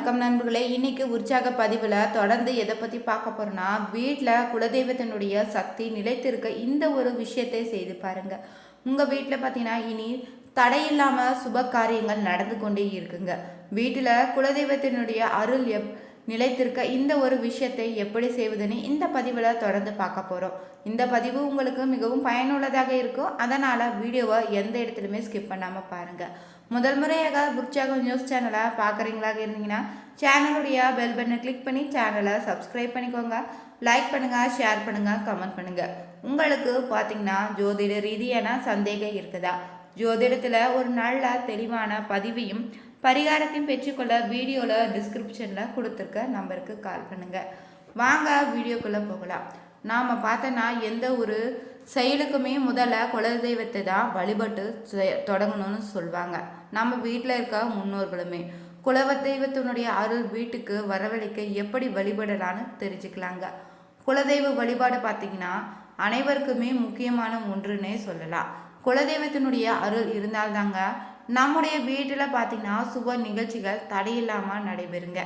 வணக்கம் நண்பர்களே. இன்னைக்கு உற்சாக பதிவில் தொடர்ந்து எதை பற்றி பார்க்க போகிறோன்னா, வீட்டில் குலதெய்வத்தினுடைய சக்தி நிலைத்திருக்க இந்த ஒரு விஷயத்தை செய்து பாருங்க. உங்கள் வீட்டில் பார்த்தீங்கன்னா இனி தடையில்லாமல் சுப காரியங்கள் நடந்து கொண்டே இருக்குங்க. வீட்டில் குலதெய்வத்தினுடைய அருள் நிலைத்திருக்க இந்த ஒரு விஷயத்தை எப்படி செய்வதுன்னு இந்த பதிவில் தொடர்ந்து பார்க்க போகிறோம். இந்த பதிவு உங்களுக்கு மிகவும் பயனுள்ளதாக இருக்கும். அதனால் வீடியோவை எந்த இடத்துலையுமே ஸ்கிப் பண்ணாமல் பாருங்கள். முதல் முறையாக உற்சாகம் நியூஸ் சேனலை பார்க்குறீங்களாக இருந்தீங்கன்னா சேனலுடைய பெல் பட்டனை கிளிக் பண்ணி சேனலை சப்ஸ்கிரைப் பண்ணிக்கோங்க. லைக் பண்ணுங்கள், ஷேர் பண்ணுங்கள், கமெண்ட் பண்ணுங்கள். உங்களுக்கு பார்த்தீங்கன்னா ஜோதிட ரீதியான சந்தேகம் இருக்குதா? ஜோதிடத்தில் ஒரு நல்ல தெளிவான பதிவையும் பரிகாரத்தையும் பெற்றுக்கொள்ள வீடியோவில் டிஸ்கிரிப்ஷனில் கொடுத்துருக்க நம்பருக்கு கால் பண்ணுங்கள். வாங்க வீடியோக்குள்ளே போகலாம். நாம் பார்த்தோன்னா எந்த ஒரு செயலுக்குமே முதல்ல குலதெய்வத்தை தான் வழிபட்டு தொடங்கணும்னு சொல்லுவாங்க. நம்ம வீட்டில் இருக்க முன்னோர்களுமே குலதெய்வத்தினுடைய அருள் வீட்டுக்கு வரவழைக்க எப்படி வழிபடலான்னு தெரிஞ்சுக்கலாங்க. குலதெய்வ வழிபாடு பார்த்திங்கன்னா அனைவருக்குமே முக்கியமான ஒன்றுன்னே சொல்லலாம். குலதெய்வத்தினுடைய அருள் இருந்தால்தாங்க நம்முடைய வீட்டில் பார்த்திங்கன்னா சுப நிகழ்ச்சிகள் தடையில்லாமல் நடைபெறுங்க.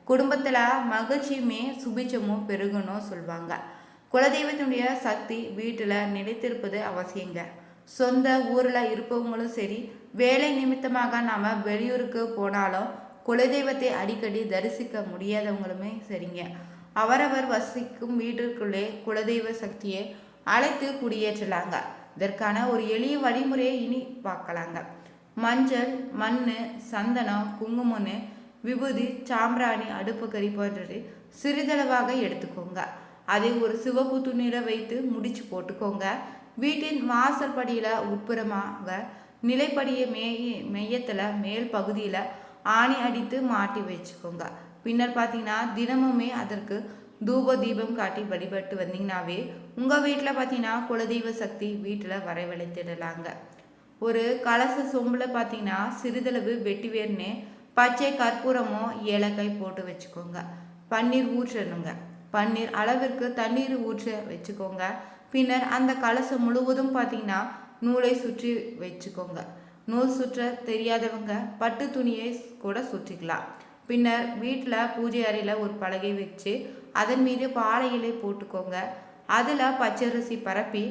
குடும்பத்தில் மகிழ்ச்சியுமே சுபிச்சமும் பெருகணும் சொல்லுவாங்க. குலதெய்வத்தினுடைய சக்தி வீட்டில் நிலைத்திருப்பது அவசியங்க. சொந்த ஊரில் இருப்பவங்களும் சரி, வேலை நிமித்தமாக நாம் வெளியூருக்கு போனாலும் குலதெய்வத்தை அடிக்கடி தரிசிக்க முடியாதவங்களுமே சரிங்க. அவரவர் வசிக்கும் வீட்டிற்குள்ளே குலதெய்வ சக்தியை அழைத்து குடியேற்றலாங்க. இதற்கான ஒரு எளிய வழிமுறையை இனி பார்க்கலாங்க. மஞ்சள், மண், சந்தனம், குங்குமம், விபூதி, சாம்பிராணி, அடுப்புக்கறி போன்றது சிறிதளவாக எடுத்துக்கோங்க. அதை ஒரு சிவப்பு துணியில் வைத்து முடிச்சு போட்டுக்கோங்க. வீட்டின் வாசற்படியில் உட்புறமாக நிலைப்படிய மையத்தில் மேல் பகுதியில் ஆணி அடித்து மாட்டி வச்சுக்கோங்க. பின்னர் பார்த்தீங்கன்னா தினமுமே அதற்கு தூப தீபம் காட்டி வழிபட்டு வந்தீங்கன்னாவே உங்கள் வீட்டில் பார்த்தீங்கன்னா குலதெய்வ சக்தி வீட்டில் வரவழைத்திடலாங்க. ஒரு கலச சொம்பில் பார்த்தீங்கன்னா சிறிதளவு வெட்டிவேர்னு பச்சை கற்பூரமோ ஏலக்காய் போட்டு வச்சுக்கோங்க. பன்னீர் ஊற்றணுங்க. பன்னீர் அளவிற்கு தண்ணீர் ஊற்ற வச்சுக்கோங்க. பின்னர் அந்த கலசம் முழுவதும் பார்த்தீங்கன்னா நூலை சுற்றி வச்சுக்கோங்க. நூல் சுற்ற தெரியாதவங்க பட்டு துணியை கூட சுற்றிக்கலாம். பின்னர் வீட்டில் பூஜை அறையில் ஒரு பலகை வச்சு அதன் மீது பாலை இலை போட்டுக்கோங்க. அதில் பச்சரிசி பரப்பி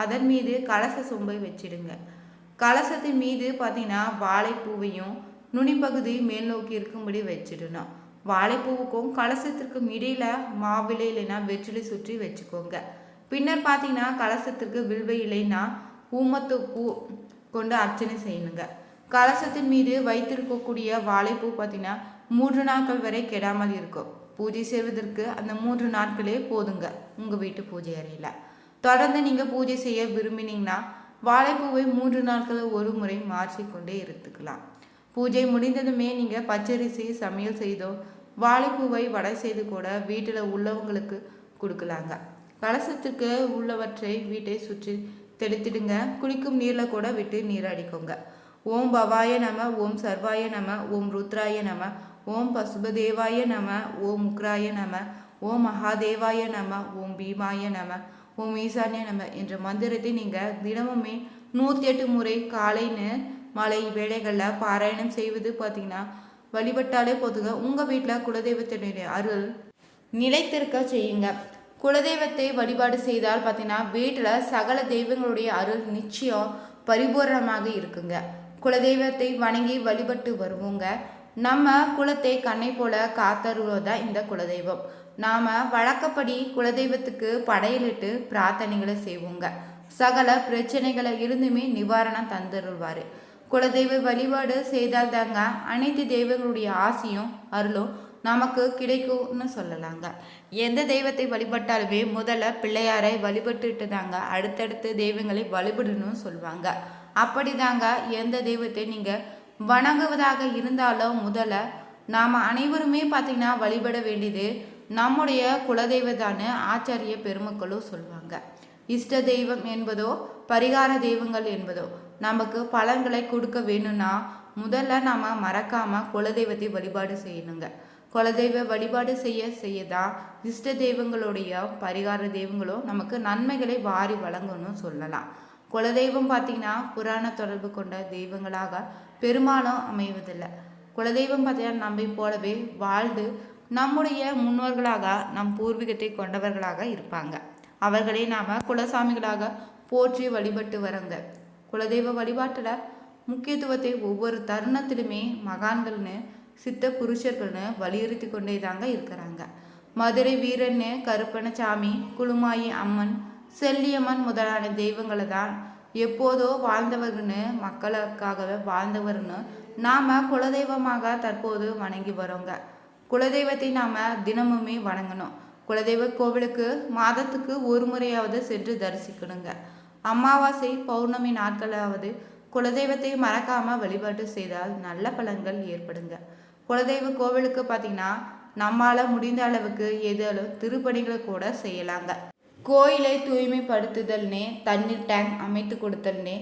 அதன் மீது கலச சொம்பை வச்சிடுங்க. கலசத்தின் மீது பார்த்தீங்கன்னா வாழைப்பூவையும் நுனிப்பகுதி மேல் நோக்கி இருக்கும்படி வச்சிடணும். வாழைப்பூவுக்கும் கலசத்திற்கும் இடையில மாவிலை இல்லைன்னா வெற்றிலை சுற்றி வச்சுக்கோங்க. பின்னர் பார்த்தீங்கன்னா கலசத்திற்கு வில்வ இலைன்னா ஊமத்து பூ கொண்டு அர்ச்சனை செய்யணுங்க. கலசத்தின் மீது வைத்திருக்கக்கூடிய வாழைப்பூ பார்த்தீங்கன்னா 3 நாட்கள் வரை கெடாமல் இருக்கும். பூஜை செய்வதற்கு அந்த 3 நாட்களே போதுங்க. உங்கள் வீட்டு பூஜை அறையில் தொடர்ந்து நீங்கள் பூஜை செய்ய விரும்பினீங்கன்னா வாழைப்பூவை 3 நாட்கள் ஒரு முறை மாற்றிக்கொண்டே இருத்துக்கலாம். பூஜை முடிந்ததுமே நீங்கள் பச்சரிசி சமையல் செய்தோ வாழைப்பூவை வடை செய்து கூட வீட்டில் உள்ளவங்களுக்கு கொடுக்கலாங்க. கலசத்துக்கு உள்ளவற்றை வீட்டை சுற்றி தெளித்திடுங்க. குளிக்கும் நீரில் கூட விட்டு நீராடிக்கோங்க. ஓம் பவாய நம, ஓம் சர்வாய நம, ஓம் ருத்ராய நம, ஓம் பசுபதேவாய நம, ஓம் முக்ராய நம, ஓம் மகாதேவாய நம, ஓம் பீமாய நம, ஓம் ஈசான்ய நம என்ற மந்திரத்தை நீங்கள் தினமுமே 108 முறை காலைன்னு மாலை வேளைகளில் பாராயணம் செய்வது பார்த்தீங்கன்னா வழிபட்டாலே போதுங்க. உங்கள் வீட்டில் குலதெய்வத்தினுடைய அருள் நிலைத்திருக்க செய்யுங்க. குலதெய்வத்தை வழிபாடு செய்தால் பார்த்தீங்கன்னா வீட்டில் சகல தெய்வங்களுடைய அருள் நிச்சயம் பரிபூர்ணமாக இருக்குங்க. குலதெய்வத்தை வணங்கி வழிபட்டு வருவோங்க. நம்ம குலத்தை கண்ணை போல காத்தருவதான் இந்த குலதெய்வம். நாம் வழக்கப்படி குலதெய்வத்துக்கு படையலிட்டு பிரார்த்தனைகளை செய்வோங்க. சகல பிரச்சனைகளை இருந்துமே நிவாரணம் தந்துருவார். குலதெய்வ வழிபாடு செய்தால் தாங்க அனைத்து தெய்வங்களுடைய ஆசையும் அருளும் நமக்கு கிடைக்கும்னு சொல்லலாங்க. எந்த தெய்வத்தை வழிபட்டாலுமே முதல்ல பிள்ளையாரை வழிபட்டுட்டு தாங்க அடுத்தடுத்து தெய்வங்களை வழிபடணும்னு சொல்லுவாங்க. அப்படி தாங்க எந்த தெய்வத்தை நீங்கள் வணங்குவதாக இருந்தாலும் முதல்ல நாம் அனைவருமே பார்த்திங்கன்னா வழிபட வேண்டியது நம்முடைய குலதெய்வத்தான ஆச்சாரிய பெருமக்களும் சொல்லுவாங்க. இஷ்ட தெய்வம் என்பதோ பரிகார தெய்வங்கள் என்பதோ நமக்கு பலன்களை கொடுக்க வேணும்னா முதல்ல நாம் மறக்காமல் குலதெய்வத்தை வழிபாடு செய்யணுங்க. குலதெய்வ வழிபாடு செய்யதான் இஷ்ட தெய்வங்களுடைய பரிகார தெய்வங்களும் நமக்கு நன்மைகளை வாரி வழங்கணும்னு சொல்லலாம். குலதெய்வம் பார்த்திங்கன்னா புராண தொடர்பு கொண்ட தெய்வங்களாக பெரும்பாலும் அமைவதில்லை. குலதெய்வம் பார்த்தீங்கன்னா நம்மை போலவே வாழ்ந்து நம்முடைய முன்னோர்களாக நம் பூர்வீகத்தை கொண்டவர்களாக இருப்பாங்க. அவர்களை நாம் குலசாமிகளாக போற்றி வழிபட்டு வரங்க. குலதெய்வ வழிபாட்டில் முக்கியத்துவத்தை ஒவ்வொரு தருணத்திலுமே மகான்கள்னு சித்த புருஷர்கள்னு வலியுறுத்தி கொண்டே தாங்க இருக்கிறாங்க. மதுரை வீரன்னு கருப்பணசாமி, குளுமாயி அம்மன், செல்லியம்மன் முதலான தெய்வங்களை தான் எப்போதோ வாழ்ந்தவர்னு மக்களுக்காகவே வாழ்ந்தவர்னு நாம் குலதெய்வமாக தற்போது வணங்கி வரோங்க. குலதெய்வத்தை நாம் தினமுமே வணங்கணும். குலதெய்வ கோவிலுக்கு மாதத்துக்கு ஒரு முறையாவது சென்று தரிசிக்கணுங்க. அமாவாசை பௌர்ணமி நாட்களாவது குலதெய்வத்தை மறக்காமல் வழிபாட்டு செய்தால் நல்ல பலன்கள் ஏற்படுங்க. குலதெய்வ கோவிலுக்கு பார்த்திங்கன்னா நம்மால் முடிந்த அளவுக்கு ஏதாலும் திருப்பணிகளை கூட செய்யலாங்க. கோயிலை தூய்மைப்படுத்துதல்னே, தண்ணீர் டேங்க் அமைத்து கொடுத்தல்னே,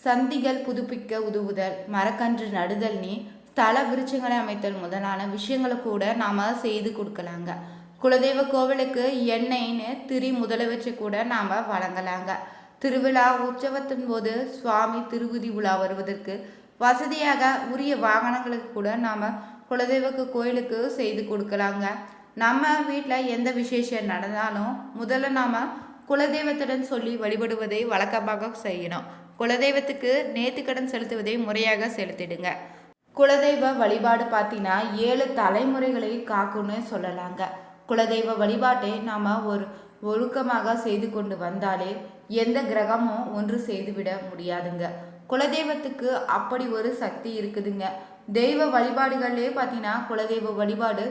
சந்திகள் புதுப்பிக்க உதவுதல், மரக்கன்று நடுதல்னே, ஸ்தல விருட்சங்களை அமைத்தல் முதலான விஷயங்களை கூட நாம் செய்து கொடுக்கலாங்க. குலதெய்வ கோவிலுக்கு எண்ணெய்னு திரி முதலவற்றை கூட நாம் வழங்கலாங்க. திருவிழா உற்சவத்தின் போது சுவாமி திருவிதி உலா வருவதற்கு வசதியாக உரிய வாகனங்களுக்கு கூட நாம் குலதெய்வ கோயிலுக்கு செய்து கொடுக்கலாங்க. நம்ம வீட்டில் எந்த விசேஷம் நடந்தாலும் முதல்ல நாம் குலதெய்வத்துடன் சொல்லி வழிபடுவதை வழக்கமாக செய்யணும். குலதெய்வத்துக்கு நேர்த்திக்கடன் செலுத்துவதை முறையாக செலுத்திடுங்க. குலதெய்வ வழிபாடு பார்த்தீங்கன்னா 7 தலைமுறைகளை காக்கும்னு சொல்லலாங்க. குலதெய்வ வழிபாட்டை நாம் ஒரு ஒழுக்கமாக செய்து கொண்டு வந்தாலே எந்த கிரகமும் ஒன்று செய்துவிட முடியாதுங்க. குலதெய்வத்துக்கு அப்படி ஒரு சக்தி இருக்குதுங்க. தெய்வ வழிபாடுகள்லேயே பார்த்தீங்கன்னா குலதெய்வ வழிபாடு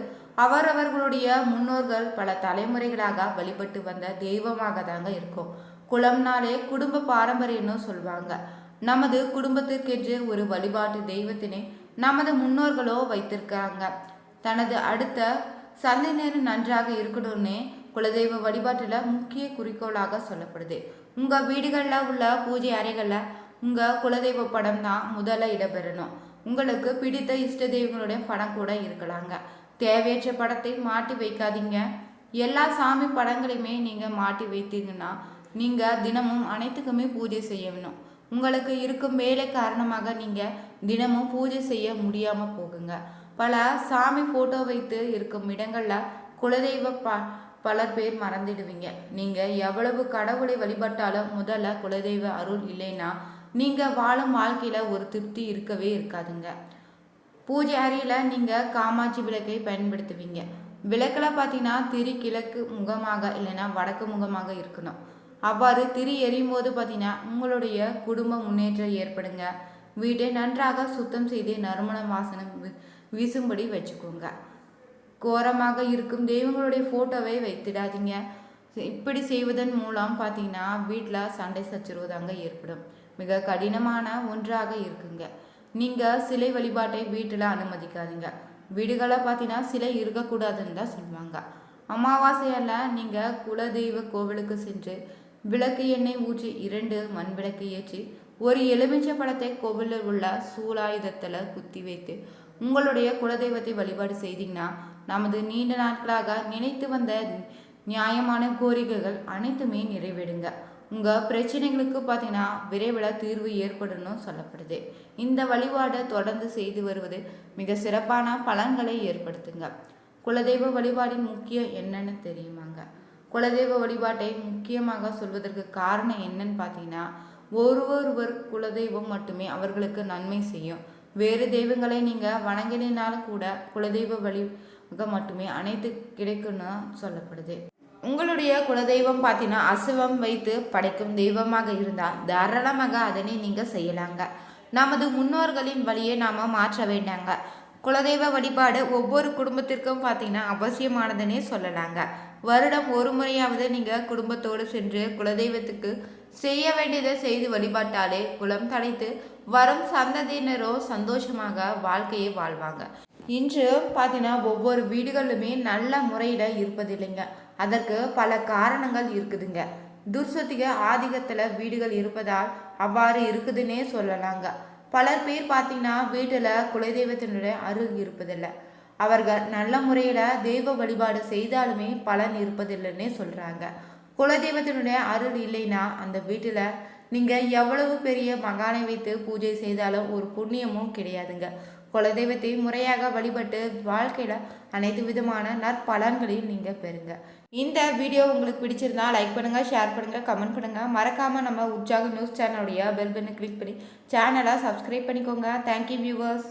அவரவர்களுடைய முன்னோர்கள் பல தலைமுறைகளாக வழிபட்டு வந்த தெய்வமாக தாங்க இருக்கும். குலம்னாலே குடும்ப பாரம்பரியம்னு சொல்லுவாங்க. நமது குடும்பத்திற்கென்று ஒரு வழிபாட்டு தெய்வத்தினை நமது முன்னோர்களோ வைத்திருக்காங்க. தனது அடுத்த சந்ததியினர் நன்றாக இருக்கணும்னு குலதெய்வ வழிபாட்டில் முக்கிய குறிக்கோளாக சொல்லப்படுது. உங்கள் வீடுகளில் உள்ள பூஜை அறைகளில் உங்கள் குலதெய்வ படம் தான் முதல்ல இடம்பெறணும். உங்களுக்கு பிடித்த இஷ்ட தெய்வங்களுடைய படம் கூட இருக்கலாங்க. தேவையற்ற படத்தை மாட்டி வைக்காதீங்க. எல்லா சாமி படங்களையுமே நீங்கள் மாட்டி வைத்தீங்கன்னா நீங்கள் தினமும் அனைத்துக்குமே பூஜை செய்யணும். உங்களுக்கு இருக்கும் வேலை காரணமாக நீங்கள் தினமும் பூஜை செய்ய முடியாமல் போகுங்க. பல சாமி ஃபோட்டோ வைத்து இருக்கும் இடங்களில் குலதெய்வ பலர் பேர் மறந்துடுவீங்க. நீங்கள் எவ்வளவு கடவுளை வழிபட்டாலும் முதல்ல குலதெய்வ அருள் இல்லைன்னா நீங்கள் வாழும் வாழ்க்கையில் ஒரு திருப்தி இருக்கவே இருக்காதுங்க. பூஜை அறையில் நீங்கள் காமாட்சி விளக்கை பயன்படுத்துவீங்க. விளக்கில் பார்த்தீங்கன்னா திரி கிழக்கு முகமாக இல்லைன்னா வடக்கு முகமாக இருக்கணும். அவ்வாறு திரி எரியும் போது பார்த்தீங்கன்னா உங்களுடைய குடும்ப முன்னேற்றம் ஏற்படுங்க. வீட்டை நன்றாக சுத்தம் செய்து நறுமண வாசனை வீசும்படி வச்சுக்கோங்க. கோரமாக இருக்கும் தெய்வங்களுடைய ஃபோட்டோவை வைத்திடாதீங்க. இப்படி செய்வதன் மூலம் பார்த்தீங்கன்னா வீட்டில் சண்டை சச்சரவு தாங்க ஏற்படும். மிக கடினமான ஒன்றாக இருக்குங்க. நீங்கள் சிலை வழிபாட்டை வீட்டில் அனுமதிக்காதீங்க. வீடுகளை பார்த்தீங்கன்னா சிலை இருக்கக்கூடாதுன்னு தான் சொல்லுவாங்க. அமாவாசையால் நீங்கள் குலதெய்வ கோவிலுக்கு சென்று விளக்கு எண்ணெய் ஊற்றி 2 மண் விளக்கு ஏற்றி ஒரு எலுமிச்சை பழத்தை கோவிலில் உள்ள சூலாயுதத்தில் குத்தி வைத்து உங்களுடைய குலதெய்வத்தை வழிபாடு செய்தீங்கன்னா நமது நீண்ட நாட்களாக நினைத்து வந்த நியாயமான கோரிக்கைகள் அனைத்துமே நிறைவேடுங்க. உங்கள் பிரச்சனைகளுக்கு பார்த்தீங்கன்னா விரைவில் தீர்வு ஏற்படணும் சொல்லப்படுது. இந்த வழிபாடை தொடர்ந்து செய்து வருவது மிக சிறப்பான பலன்களை ஏற்படுத்துங்க. குலதெய்வ வழிபாடின் முக்கியம் என்னன்னு தெரியுமாங்க? குலதெய்வ வழிபாட்டை முக்கியமாக சொல்வதற்கு காரணம் என்னன்னு பார்த்தீங்கன்னா ஒருவர் குலதெய்வம் மட்டுமே அவர்களுக்கு நன்மை செய்யும். வேறு தெய்வங்களை நீங்கள் வணங்கினாலும் கூட குலதெய்வ வழிபாக மட்டுமே அனைத்து கிடைக்கும்னு சொல்லப்படுது. உங்களுடைய குலதெய்வம் பார்த்தீங்கன்னா அசுவம் வைத்து படைக்கும் தெய்வமாக இருந்தால் தாராளமாக அதனை நீங்கள் செய்யலாங்க. நமது முன்னோர்களின் வழியை நாம் மாற்ற வேண்டாங்க. குலதெய்வ வழிபாடு ஒவ்வொரு குடும்பத்திற்கும் பார்த்தீங்கன்னா அவசியமானதுன்னே சொல்லலாங்க. வருடம் ஒரு முறையாவது நீங்கள் குடும்பத்தோடு சென்று குலதெய்வத்துக்கு செய்ய வேண்டியதை செய்து வழிபாட்டாலே குலம் தழைத்து வரும் சந்ததியினரோ சந்தோஷமாக வாழ்க்கையை வாழ்வாங்க. இன்று பார்த்தீங்கன்னா ஒவ்வொரு வீடுகளிலுமே நல்ல முறையில் இருப்பதில்லைங்க. அதற்கு பல காரணங்கள் இருக்குதுங்க. துர்சத்திக ஆதிக்கத்தில் வீடுகள் இருப்பதால் அவ்வாறு இருக்குதுன்னே சொல்லலாங்க. பலர் பேர் பார்த்தீங்கன்னா வீட்டில் குலதெய்வத்தினுடைய அருள் இருப்பதில்லை. அவர்கள் நல்ல முறையில் தெய்வ வழிபாடு செய்தாலுமே பலன் இருப்பதில்லைன்னே சொல்கிறாங்க. குலதெய்வத்தினுடைய அருள் இல்லைன்னா அந்த வீட்டில் நீங்கள் எவ்வளவு பெரிய மகானை வைத்து பூஜை செய்தாலும் ஒரு புண்ணியமும் கிடையாதுங்க. குலதெய்வத்தை முறையாக வழிபட்டு வாழ்க்கையில் அனைத்து விதமான நற்பலன்களையும் நீங்கள் பெறுங்க. இந்த வீடியோ உங்களுக்கு பிடிச்சிருந்தா லைக் பண்ணுங்கள், ஷேர் பண்ணுங்கள், கமெண்ட் பண்ணுங்கள். மறக்காமல் நம்ம உற்சாக நியூஸ் சேனலுடைய பெல் பட்டனை கிளிக் பண்ணி சேனலை சப்ஸ்கிரைப் பண்ணிக்கோங்க. Thank you viewers.